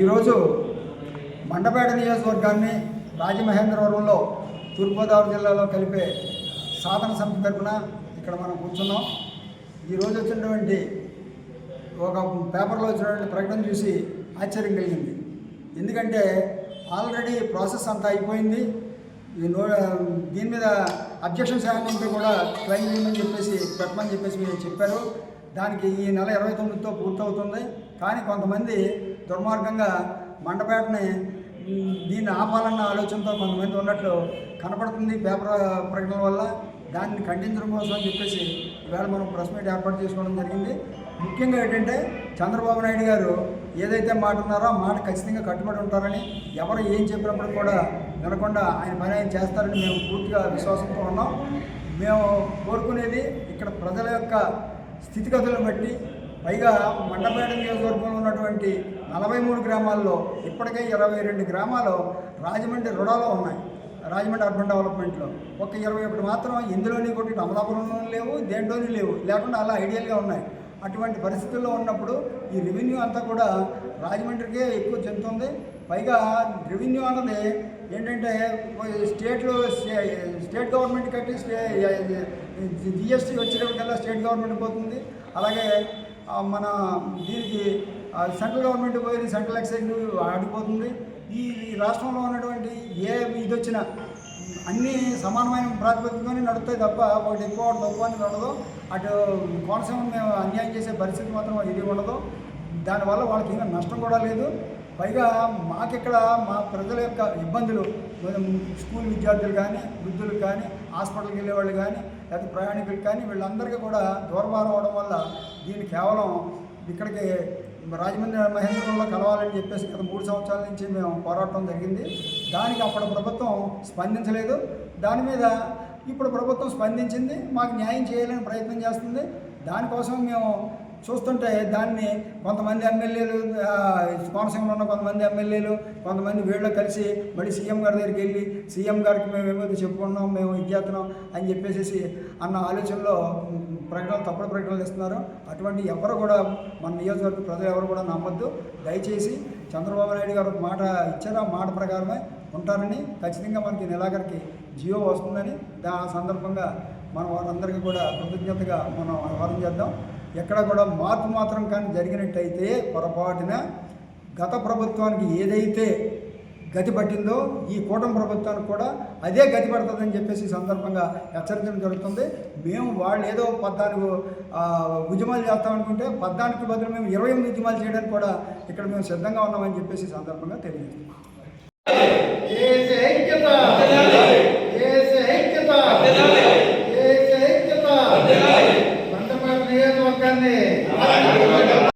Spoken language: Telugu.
ఈరోజు మండపేట నియోజకవర్గాన్ని రాజమహేంద్రవరంలో తూర్పుగోదావరి జిల్లాలో కలిపే సాధన సమితి తరపున ఇక్కడ మనం కూర్చున్నాం. ఈరోజు వచ్చినటువంటి ఒక పేపర్లో వచ్చినటువంటి ప్రకటన చూసి ఆశ్చర్యం కలిగింది. ఎందుకంటే ఆల్రెడీ ప్రాసెస్ అంతా అయిపోయింది. దీని మీద అబ్జెక్షన్స్ ఏమంటే కూడా క్లెయిమ్ చేయమని చెప్పేసి పెట్టమని చెప్పేసి చెప్పారు. దానికి ఈ నెల 29తో పూర్తవుతుంది. కానీ కొంతమంది దుర్మార్గంగా మండపేటని దీన్ని ఆపాలన్న ఆలోచనతో కొంతమంది ఉన్నట్లు కనపడుతుంది పేపర్ ప్రకటన వల్ల. దాన్ని ఖండించడం కోసం అని చెప్పేసి ఇవాళ మనం ప్రెస్ మీట్ ఏర్పాటు చేసుకోవడం జరిగింది. ముఖ్యంగా ఏంటంటే చంద్రబాబు నాయుడు గారు ఏదైతే మాట ఉన్నారో ఆ మాట ఖచ్చితంగా కట్టుబడి ఉంటారని, ఎవరు ఏం చెప్పినప్పుడు కూడా వినకుండా ఆయన పని ఆయన చేస్తారని మేము పూర్తిగా విశ్వాసంతో ఉన్నాం. మేము కోరుకునేది ఇక్కడ ప్రజల యొక్క స్థితిగతులను బట్టి, పైగా మండపేట నియోజకవర్గంలో ఉన్నటువంటి 43 గ్రామాల్లో ఇప్పటికే 22 గ్రామాలు రాజమండ్రి రుడాలో ఉన్నాయి. రాజమండ్రి అర్బన్ డెవలప్మెంట్లో ఒక 21 మాత్రం ఇందులోని కొట్టి అమలాపురంలో లేవు, దేంట్లోని లేవు, లేకుండా అలా ఐడియల్గా ఉన్నాయి. అటువంటి పరిస్థితుల్లో ఉన్నప్పుడు ఈ రెవెన్యూ అంతా కూడా రాజమండ్రికే ఎక్కువ చెందుతుంది. పైగా రెవెన్యూ అన్నది ఏంటంటే స్టేట్ గవర్నమెంట్ కట్టి జిఎస్టీ వచ్చేటప్పటికల్లా స్టేట్ గవర్నమెంట్ పోతుంది. అలాగే మన దీనికి సెంట్రల్ గవర్నమెంట్ పోయి సెంట్రల్ ఎక్సైజ్ ఆడిపోతుంది. ఈ రాష్ట్రంలో ఉన్నటువంటి ఏ ఇది వచ్చినా అన్నీ సమానమైన ప్రాతిపదికతోనే నడుస్తాయి తప్ప ఒకటి ఎక్కువ ఒకటి తక్కువ అని ఉండదు. అటు కోనసీమ మేము అన్యాయం చేసే పరిస్థితి మాత్రం ఇది ఉండదు. దానివల్ల వాళ్ళకి ఇంకా నష్టం కూడా లేదు. పైగా మాకిక్కడ మా ప్రజల యొక్క ఇబ్బందులు, స్కూల్ విద్యార్థులు కానీ, వృద్ధులకు కానీ, హాస్పిటల్కి వెళ్ళేవాళ్ళు కానీ, లేకపోతే ప్రయాణికులకు కానీ వీళ్ళందరికీ కూడా దూరభారం అవడం వల్ల దీన్ని కేవలం ఇక్కడికి రాజమండ్రి మహేంద్రవరంలో కలవాలని చెప్పేసి గత 3 సంవత్సరాల నుంచి మేము పోరాటం జరిగింది. దానికి అప్పటి ప్రభుత్వం స్పందించలేదు. దాని మీద ఇప్పుడు ప్రభుత్వం స్పందించింది, మాకు న్యాయం చేయాలని ప్రయత్నం చేస్తుంది. దానికోసం మేము చూస్తుంటే దాన్ని కొంతమంది ఎమ్మెల్యేలు, కోనసీమలో ఉన్న కొంతమంది ఎమ్మెల్యేలు, కొంతమంది వీళ్ళు కలిసి మళ్ళీ సీఎం గారి దగ్గరికి వెళ్ళి సీఎం గారికి మేము ఏమైతే చెప్పుకున్నాం, మేము ఇది చేస్తున్నాం అని చెప్పేసి అన్న ఆలోచనలో తప్పుడు ప్రకటనలు ఇస్తున్నారు. అటువంటి ఎవరు కూడా మన నియోజకవర్గ ప్రజలు ఎవరు కూడా నమ్మొద్దు. దయచేసి చంద్రబాబు నాయుడు గారు మాట ఇచ్చారు, ఆ మాట ప్రకారమే ఉంటారని, ఖచ్చితంగా మనకి నెలాఖరికి జియో వస్తుందని ఆ సందర్భంగా మనం వారందరికీ కూడా కృతజ్ఞతగా మనం వ్యవహారం చేద్దాం. ఎక్కడ కూడా మార్పు మాత్రం కానీ జరిగినట్టయితే పొరపాటున గత ప్రభుత్వానికి ఏదైతే గతి పట్టిందో ఈ కూటమి ప్రభుత్వానికి కూడా అదే గతి పడుతుందని చెప్పేసి సందర్భంగా హెచ్చరించడం జరుగుతుంది. మేము వాళ్ళు ఏదో 14 ఉద్యమాలు చేస్తామనుకుంటే 14కి బదులు మేము 28 ఉద్యమాలు చేయడానికి కూడా ఇక్కడ మేము సిద్ధంగా ఉన్నామని చెప్పేసి సందర్భంగా తెలియజేస్తున్నాం. నియోజకవర్గాన్ని